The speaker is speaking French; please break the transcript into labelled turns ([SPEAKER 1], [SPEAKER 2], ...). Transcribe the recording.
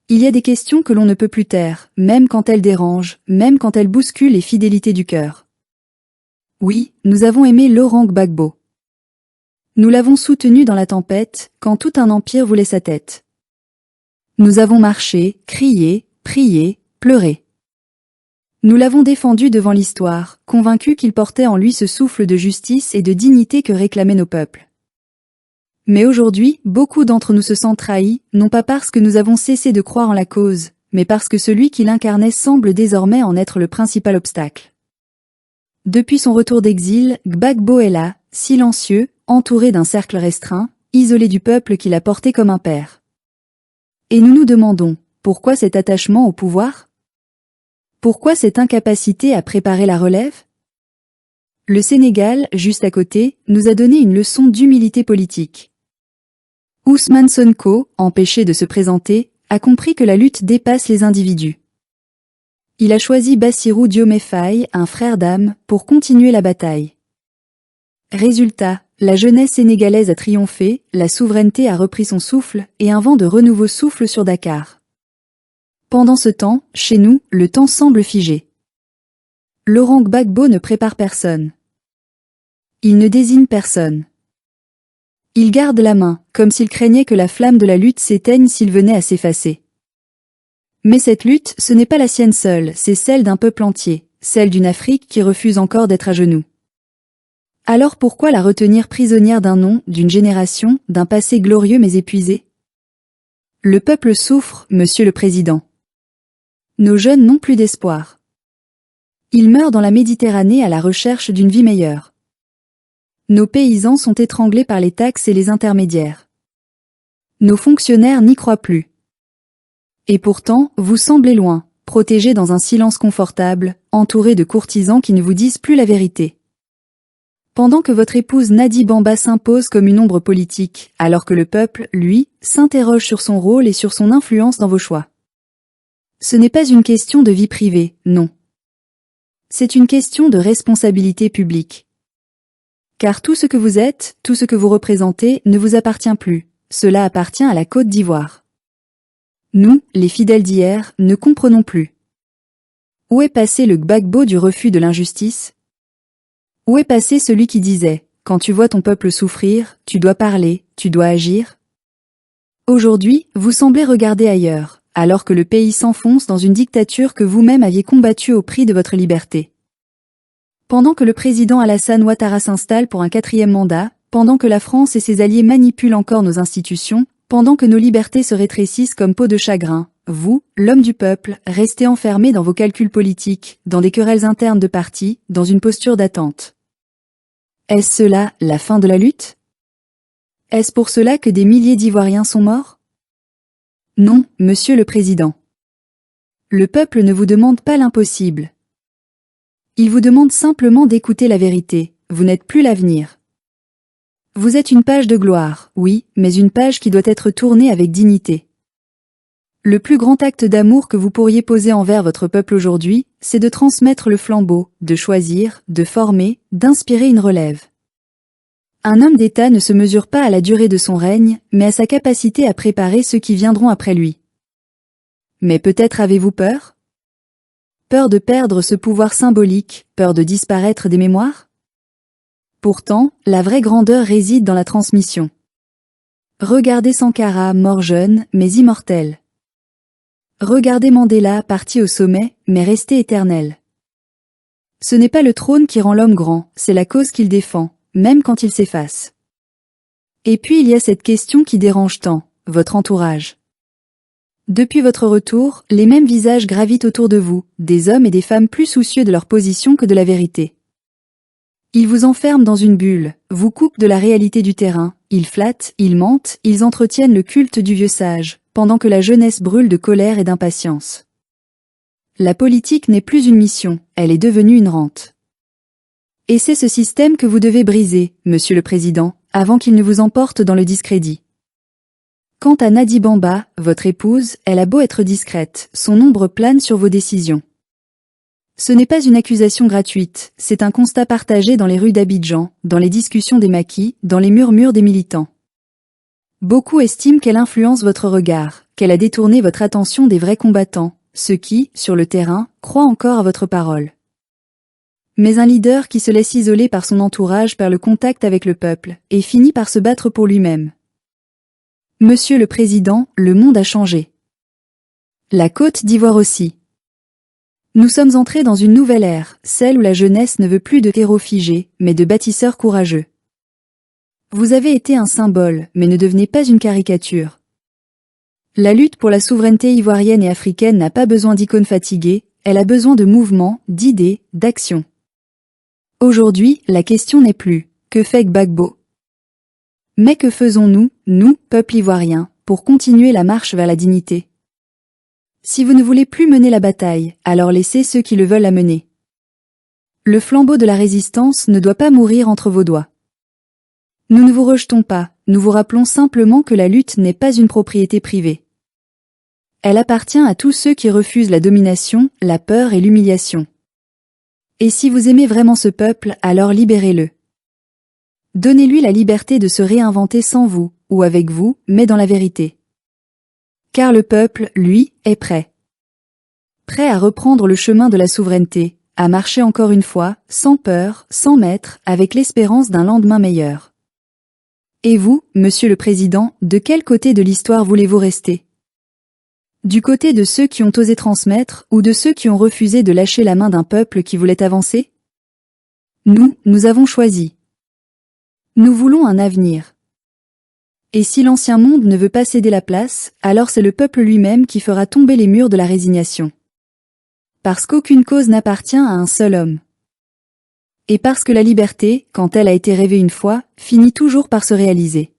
[SPEAKER 1] Il y a des questions que l'on ne peut plus taire, même quand elles dérangent, même quand elles bousculent les fidélités du cœur. Oui, nous avons aimé Laurent Gbagbo. Nous l'avons soutenu dans la tempête, quand tout un empire voulait sa tête. Nous avons marché, crié, prié, pleuré. Nous l'avons défendu devant l'histoire, convaincus qu'il portait en lui ce souffle de justice et de dignité que réclamaient nos peuples. Mais aujourd'hui, beaucoup d'entre nous se sentent trahis, non pas parce que nous avons cessé de croire en la cause, mais parce que celui qui l'incarnait semble désormais en être le principal obstacle. Depuis son retour d'exil, Gbagbo est là, silencieux, entouré d'un cercle restreint, isolé du peuple qu'il a porté comme un père. Et nous nous demandons, pourquoi cet attachement au pouvoir ? Pourquoi cette incapacité à préparer la relève ? Le Sénégal, juste à côté, nous a donné une leçon d'humilité politique. Ousmane Sonko, empêché de se présenter, a compris que la lutte dépasse les individus. Il a choisi Bassirou Diomaye Faye, un frère d'âme, pour continuer la bataille. Résultat, la jeunesse sénégalaise a triomphé, la souveraineté a repris son souffle et un vent de renouveau souffle sur Dakar. Pendant ce temps, chez nous, le temps semble figé. Laurent Gbagbo ne prépare personne. Il ne désigne personne. Il garde la main, comme s'il craignait que la flamme de la lutte s'éteigne s'il venait à s'effacer. Mais cette lutte, ce n'est pas la sienne seule, c'est celle d'un peuple entier, celle d'une Afrique qui refuse encore d'être à genoux. Alors pourquoi la retenir prisonnière d'un nom, d'une génération, d'un passé glorieux mais épuisé ? Le peuple souffre, Monsieur le Président. Nos jeunes n'ont plus d'espoir. Ils meurent dans la Méditerranée à la recherche d'une vie meilleure. Nos paysans sont étranglés par les taxes et les intermédiaires. Nos fonctionnaires n'y croient plus. Et pourtant, vous semblez loin, protégés dans un silence confortable, entourés de courtisans qui ne vous disent plus la vérité. Pendant que votre épouse Nadi Bamba s'impose comme une ombre politique, alors que le peuple, lui, s'interroge sur son rôle et sur son influence dans vos choix. Ce n'est pas une question de vie privée, non. C'est une question de responsabilité publique. Car tout ce que vous êtes, tout ce que vous représentez, ne vous appartient plus, cela appartient à la Côte d'Ivoire. Nous, les fidèles d'hier, ne comprenons plus. Où est passé le Gbagbo du refus de l'injustice ? Où est passé celui qui disait « Quand tu vois ton peuple souffrir, tu dois parler, tu dois agir » ? Aujourd'hui, vous semblez regarder ailleurs, alors que le pays s'enfonce dans une dictature que vous-même aviez combattue au prix de votre liberté. Pendant que le président Alassane Ouattara s'installe pour un 4e mandat, pendant que la France et ses alliés manipulent encore nos institutions, pendant que nos libertés se rétrécissent comme peau de chagrin, vous, l'homme du peuple, restez enfermé dans vos calculs politiques, dans des querelles internes de parti, dans une posture d'attente. Est-ce cela, la fin de la lutte ? Est-ce pour cela que des milliers d'Ivoiriens sont morts ? Non, Monsieur le Président. Le peuple ne vous demande pas l'impossible. Il vous demande simplement d'écouter la vérité, vous n'êtes plus l'avenir. Vous êtes une page de gloire, oui, mais une page qui doit être tournée avec dignité. Le plus grand acte d'amour que vous pourriez poser envers votre peuple aujourd'hui, c'est de transmettre le flambeau, de choisir, de former, d'inspirer une relève. Un homme d'État ne se mesure pas à la durée de son règne, mais à sa capacité à préparer ceux qui viendront après lui. Mais peut-être avez-vous peur ? Peur de perdre ce pouvoir symbolique, peur de disparaître des mémoires ? Pourtant, la vraie grandeur réside dans la transmission. Regardez Sankara, mort jeune, mais immortel. Regardez Mandela, parti au sommet, mais resté éternel. Ce n'est pas le trône qui rend l'homme grand, c'est la cause qu'il défend, même quand il s'efface. Et puis il y a cette question qui dérange tant, votre entourage. Depuis votre retour, les mêmes visages gravitent autour de vous, des hommes et des femmes plus soucieux de leur position que de la vérité. Ils vous enferment dans une bulle, vous coupent de la réalité du terrain, ils flattent, ils mentent, ils entretiennent le culte du vieux sage, pendant que la jeunesse brûle de colère et d'impatience. La politique n'est plus une mission, elle est devenue une rente. Et c'est ce système que vous devez briser, Monsieur le Président, avant qu'il ne vous emporte dans le discrédit. Quant à Nadi Bamba, votre épouse, elle a beau être discrète, son ombre plane sur vos décisions. Ce n'est pas une accusation gratuite, c'est un constat partagé dans les rues d'Abidjan, dans les discussions des maquis, dans les murmures des militants. Beaucoup estiment qu'elle influence votre regard, qu'elle a détourné votre attention des vrais combattants, ceux qui, sur le terrain, croient encore à votre parole. Mais un leader qui se laisse isoler par son entourage perd le contact avec le peuple et finit par se battre pour lui-même. Monsieur le Président, le monde a changé. La Côte d'Ivoire aussi. Nous sommes entrés dans une nouvelle ère, celle où la jeunesse ne veut plus de héros figés, mais de bâtisseurs courageux. Vous avez été un symbole, mais ne devenez pas une caricature. La lutte pour la souveraineté ivoirienne et africaine n'a pas besoin d'icônes fatiguées, elle a besoin de mouvements, d'idées, d'actions. Aujourd'hui, la question n'est plus « Que fait Gbagbo ?» Mais que faisons-nous, nous, peuple ivoirien, pour continuer la marche vers la dignité? Si vous ne voulez plus mener la bataille, alors laissez ceux qui le veulent la mener. Le flambeau de la résistance ne doit pas mourir entre vos doigts. Nous ne vous rejetons pas, nous vous rappelons simplement que la lutte n'est pas une propriété privée. Elle appartient à tous ceux qui refusent la domination, la peur et l'humiliation. Et si vous aimez vraiment ce peuple, alors libérez-le. Donnez-lui la liberté de se réinventer sans vous, ou avec vous, mais dans la vérité. Car le peuple, lui, est prêt. Prêt à reprendre le chemin de la souveraineté, à marcher encore une fois, sans peur, sans maître, avec l'espérance d'un lendemain meilleur. Et vous, Monsieur le Président, de quel côté de l'histoire voulez-vous rester? Du côté de ceux qui ont osé transmettre ou de ceux qui ont refusé de lâcher la main d'un peuple qui voulait avancer? Nous avons choisi. Nous voulons un avenir. Et si l'ancien monde ne veut pas céder la place, alors c'est le peuple lui-même qui fera tomber les murs de la résignation. Parce qu'aucune cause n'appartient à un seul homme. Et parce que la liberté, quand elle a été rêvée une fois, finit toujours par se réaliser.